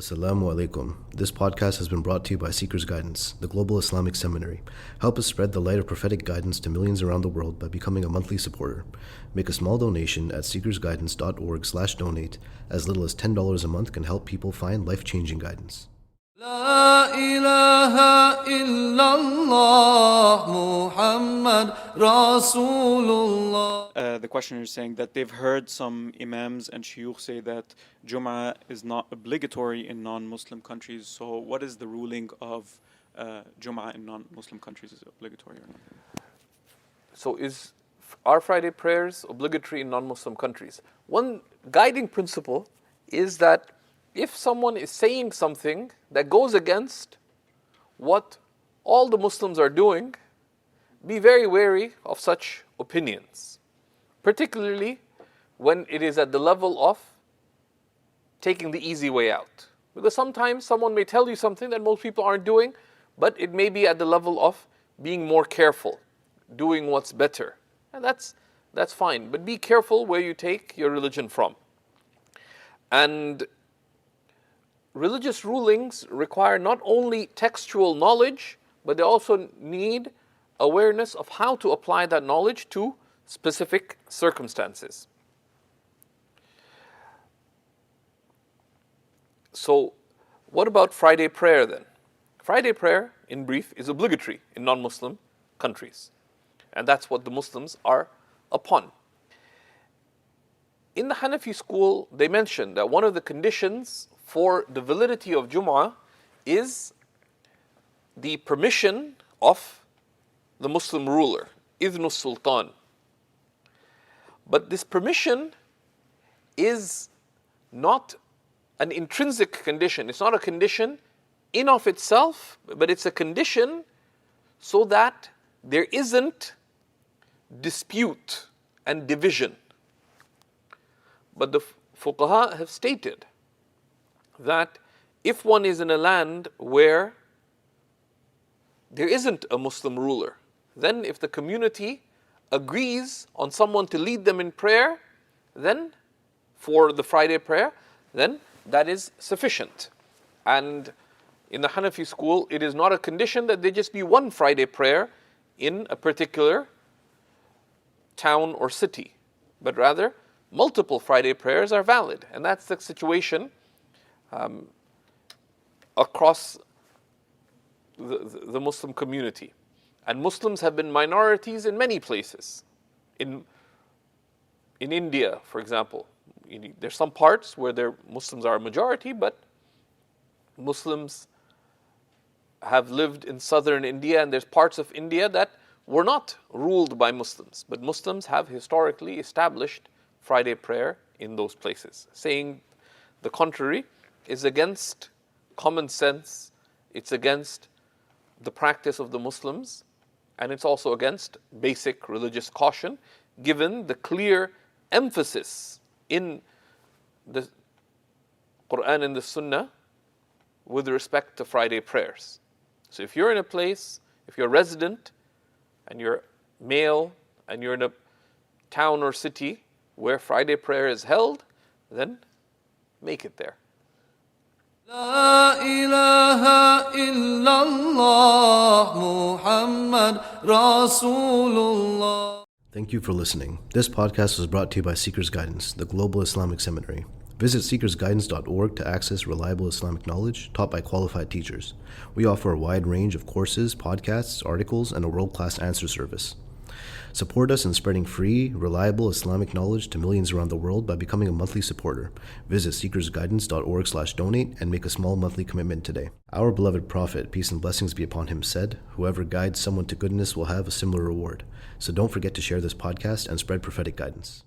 Assalamu alaikum. This podcast has been brought to you by Seekers Guidance, the global Islamic seminary. Help us spread the light of prophetic guidance to millions around the world by becoming a monthly supporter. Make a small donation at SeekersGuidance.org/donate. As little as $10 a month can help people find life-changing guidance. La ilaha illallah Muhammad Rasulullah. The questioner is saying that they've heard some imams and shuyukh say that Jum'ah is not obligatory in non-Muslim countries. So what is the ruling of Jum'ah in non-Muslim countries? Is it obligatory or not? So are Friday prayers obligatory in non-Muslim countries? One guiding principle is that if someone is saying something that goes against what all the Muslims are doing, be very wary of such opinions, particularly when it is at the level of taking the easy way out. Because sometimes someone may tell you something that most people aren't doing, but it may be at the level of being more careful, doing what's better. And that's fine, but be careful where you take your religion from. And religious rulings require not only textual knowledge, but they also need awareness of how to apply that knowledge to specific circumstances. So, what about Friday prayer then? Friday prayer, in brief, is obligatory in non-Muslim countries. And that's what the Muslims are upon. In the Hanafi school, they mentioned that one of the conditions for the validity of Jum'ah is the permission of the Muslim ruler, Idhnus Sultan. But this permission is not an intrinsic condition. It's not a condition in of itself, but it's a condition so that there isn't dispute and division. But the fuqaha have stated that if one is in a land where there isn't a Muslim ruler, then if the community agrees on someone to lead them in prayer, then for the Friday prayer, then that is sufficient. And in the Hanafi school, it is not a condition that there just be one Friday prayer in a particular town or city, but rather multiple Friday prayers are valid. And that's the situation across the Muslim community. And Muslims have been minorities in many places. In India, for example, there's some parts where Muslims are a majority, but Muslims have lived in southern India, and there's parts of India that were not ruled by Muslims. But Muslims have historically established Friday prayer in those places. Saying the contrary is against common sense, it's against the practice of the Muslims, and it's also against basic religious caution, given the clear emphasis in the Quran and the Sunnah with respect to Friday prayers. So if you're in a place, if you're a resident, and you're male, and you're in a town or city where Friday prayer is held, then make it there. La ilaha illallah Muhammad Rasulullah. Thank you for listening. This podcast was brought to you by Seekers Guidance, the global Islamic seminary. Visit SeekersGuidance.org to access reliable Islamic knowledge taught by qualified teachers. We offer a wide range of courses, podcasts, articles, and a world-class answer service. Support us in spreading free, reliable Islamic knowledge to millions around the world by becoming a monthly supporter. Visit SeekersGuidance.org/donate and make a small monthly commitment today. Our beloved Prophet, peace and blessings be upon him, said, "Whoever guides someone to goodness will have a similar reward." So don't forget to share this podcast and spread prophetic guidance.